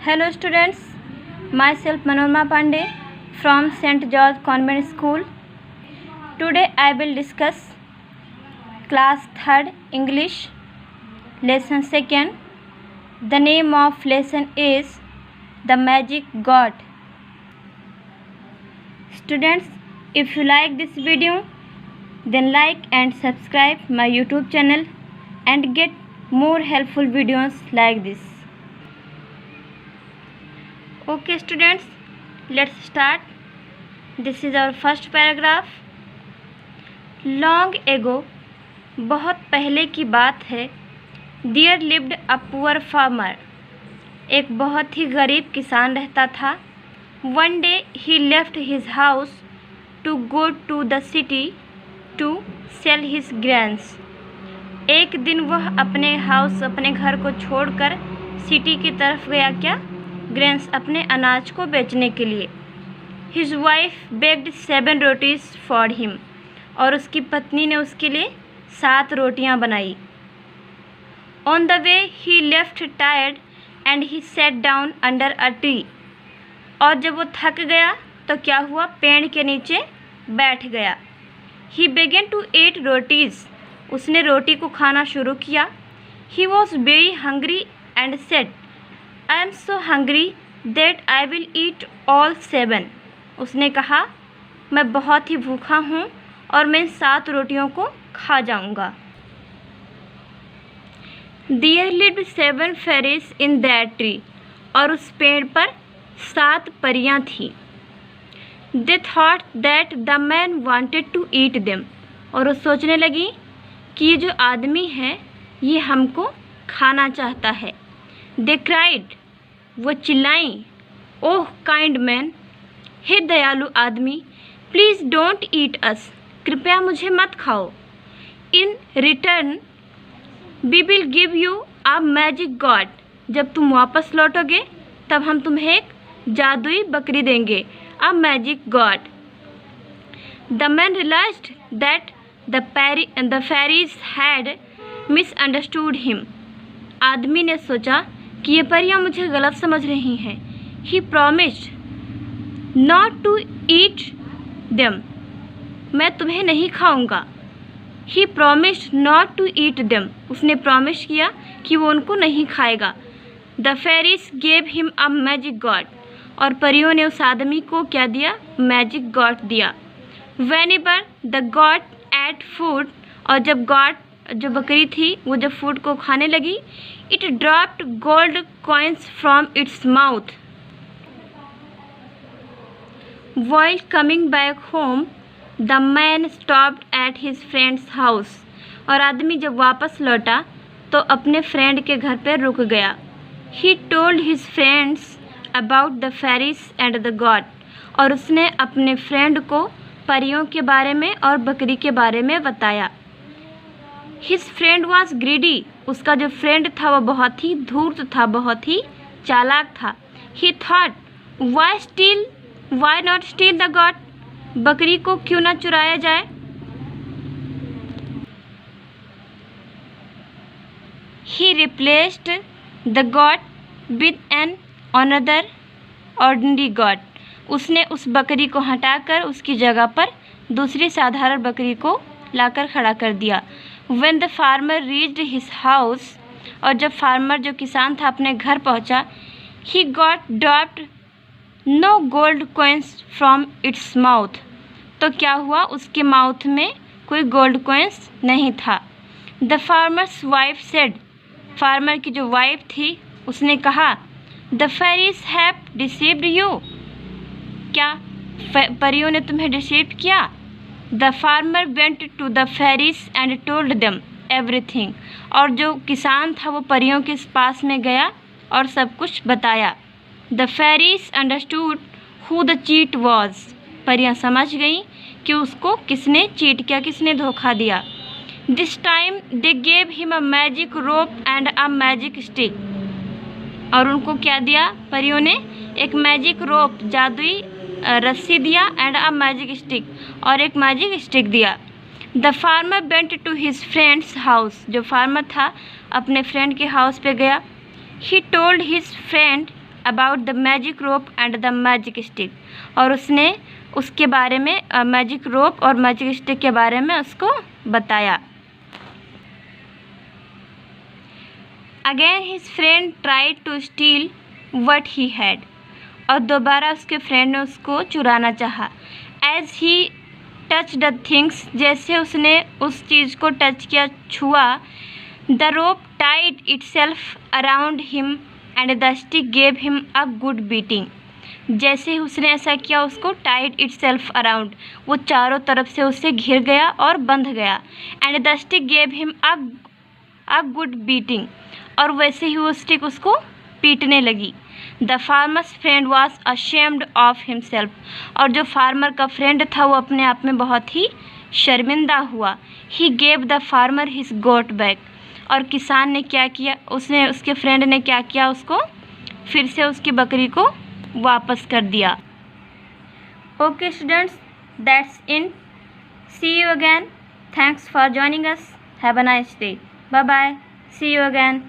Hello students, myself Manorama Pandey from St. George Convent School. Today I will discuss class 3rd English lesson 2nd. The name of lesson is The Magic God. Students, if you like this video, then like and subscribe my YouTube channel and get more helpful videos like this. Okay students, let's start. This is our first paragraph. Long ago, बहुत पहले की बात है, there lived a poor farmer. एक बहुत ही गरीब किसान रहता था. One day he left his house to go to the city to sell his grains. एक दिन वह अपने घर को छोड़कर सिटी की तरफ गया. क्या? ग्रेन्स, अपने अनाज को बेचने के लिए. His wife baked 7 rotis for him. और उसकी पत्नी ने उसके लिए 7 रोटियां बनाई. On the way he left tired and he sat down under a tree. और जब वो थक गया तो क्या हुआ? पेड़ के नीचे बैठ गया. He began to eat rotis. उसने रोटी को खाना शुरू किया. He was very hungry and said, I am so hungry that I will eat all 7. उसने कहा, मैं बहुत ही भूखा हूँ और मैं 7 रोटियों को खा जाऊँगा. There lived 7 fairies in that tree. और उस पेड़ पर 7 परियां थीं. They thought that the man wanted to eat them. और वो सोचने लगी कि ये जो आदमी है ये हमको खाना चाहता है. They cried. वो चिल्लाईं, ओह काइंड मैन, हे दयालु आदमी, प्लीज़ डोंट ईट अस, कृपया मुझे मत खाओ. In return we will give you a magic god. जब तुम वापस लौटोगे तब हम तुम्हें एक जादुई बकरी देंगे. A magic god. The man realised that the fairies had misunderstood him. आदमी ने सोचा कि ये परियां मुझे गलत समझ रही हैं. He promised not to eat them. मैं तुम्हें नहीं खाऊंगा. He promised not to eat them. उसने प्रॉमिस किया कि वो उनको नहीं खाएगा. The fairies gave him a magic god. और परियों ने उस आदमी को क्या दिया? मैजिक गॉड दिया. Whenever the god ate food. और जब गॉड जो बकरी थी वो जब फूड को खाने लगी, it dropped gold coins from its mouth. While coming back home, the man stopped at his friend's house. और आदमी जब वापस लौटा तो अपने फ्रेंड के घर पर रुक गया. He told his friends about the fairies and the god. और उसने अपने फ्रेंड को परियों के बारे में और बकरी के बारे में बताया. His friend was greedy. उसका जो फ्रेंड था वो बहुत ही धूर्त था, बहुत ही चालाक था. He thought, why not steal the goat? बकरी को क्यों ना चुराया जाए. He replaced the goat with an another ordinary goat. उसने उस बकरी को हटाकर उसकी जगह पर दूसरी साधारण बकरी को लाकर खड़ा कर दिया. When the farmer reached his house. और जब फार्मर जो किसान था अपने घर पहुंचा, he got dropped no gold coins from its mouth. तो क्या हुआ? उसके माउथ में कोई गोल्ड कॉइन्स नहीं था. The farmer's wife said. Farmer की जो वाइफ थी उसने कहा, The fairies have deceived you. क्या परियों ने तुम्हें डिसीव किया? The farmer went to the fairies and told them everything. और जो किसान था वो परियों के पास में गया और सब कुछ बताया. The fairies understood who the cheat was. परियां समझ गईं कि उसको किसने चीट किया, किसने धोखा दिया. This time they gave him a magic rope and a magic stick. और उनको क्या दिया? परियों ने एक मैजिक रोप, जादुई रस्सी दिया, एंड अ मैजिक स्टिक, और एक मैजिक स्टिक दिया. The farmer went to his friend's house. जो फार्मर था अपने फ्रेंड के हाउस पे गया. He told his friend about the magic rope and the magic stick, और उसने उसके बारे में मैजिक रोप और मैजिक स्टिक के बारे में उसको बताया। Again his friend tried to steal what he had, और दोबारा उसके फ्रेंड ने उसको चुराना चाहा। As he touch the things, जैसे उसने उस चीज़ को टच किया, छुआ, the rope tied itself around him and the stick gave him a good beating. जैसे ही उसने ऐसा किया, उसको टाइड इटसेल्फ अराउंड, वो चारों तरफ से उसे घिर गया और बंध गया। And the stick gave him a good beating, और वैसे ही वो स्टिक उसको पीटने लगी। The farmers friend was ashamed of himself, और जो फार्मर का फ्रेंड था वो अपने आप में बहुत ही शर्मिंदा हुआ। He gave the farmer his goat back, और किसान ने क्या किया, उसके फ्रेंड ने क्या किया, उसको फिर से उसकी बकरी को वापस कर दिया। Okay students, that's in, see you again, thanks for joining us, have a nice day, bye bye, see you again.